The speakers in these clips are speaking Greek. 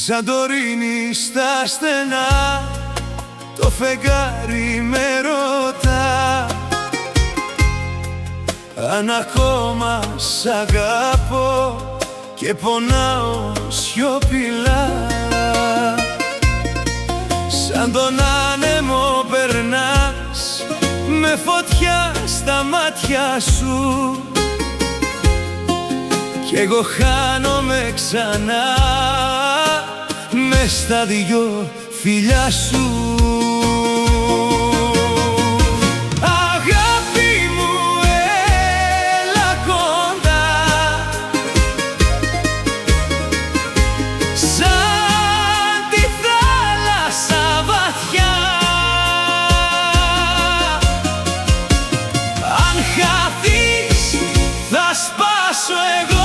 Σαντορίνη στα στενά, το φεγγάρι με ρωτά αν ακόμα σ' αγαπώ και πονάω σιωπηλά. Σαν τον άνεμο περνάς με φωτιά στα μάτια σου κι εγώ χάνομαι ξανά μες στα δυο φιλιά σου. Αγάπη μου, έλα κοντά, σαν τη θάλασσα βαθιά. Αν χαθείς θα σπάσω εγώ,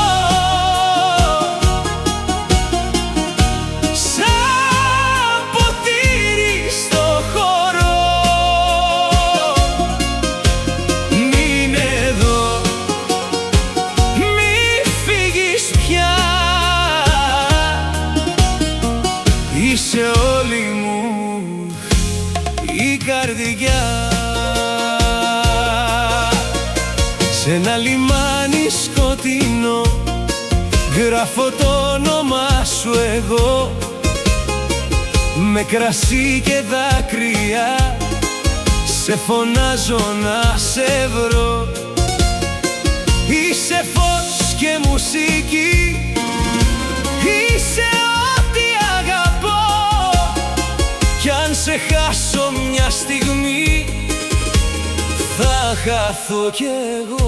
είσαι όλη μου η καρδιά. Σ' ένα λιμάνι σκοτεινό γράφω το όνομά σου εγώ, με κρασί και δάκρυα σε φωνάζω να σε βρω. Είσαι φως και μουσική, είσαι ό,τι αγαπώ, κι αν σε χάσω μια στιγμή θα χαθώ κι εγώ.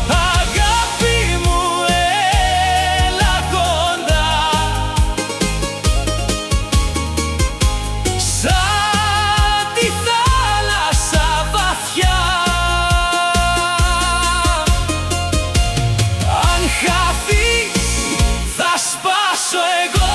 Αγάπη μου, έλα κοντά, σαν τη θάλασσα βαθιά. Αν χαθείς θα σπάσω εγώ,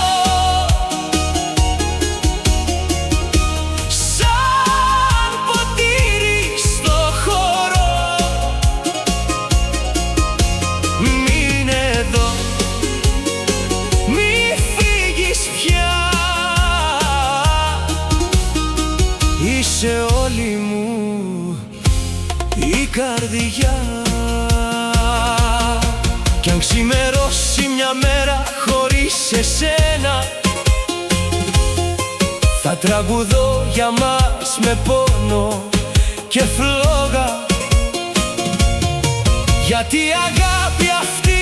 είσαι όλη μου η καρδιά. Κι αν ξημερώσει μια μέρα χωρίς εσένα, θα τραγουδώ για μας με πόνο και φλόγα, γιατί η αγάπη αυτή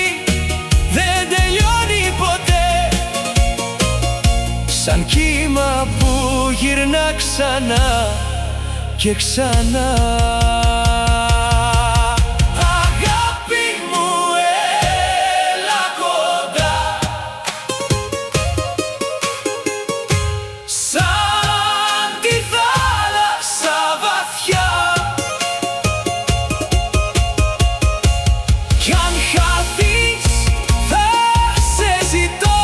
δεν τελειώνει ποτέ, σαν κύμα που γυρνά ξανά και ξανά. Αγάπη μου, έλα κοντά, σαν τη θάλασσα βαθιά. Κι αν χαθείς θα σε ζητώ,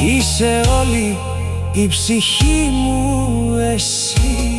είσαι όλη η ψυχή μου εσύ.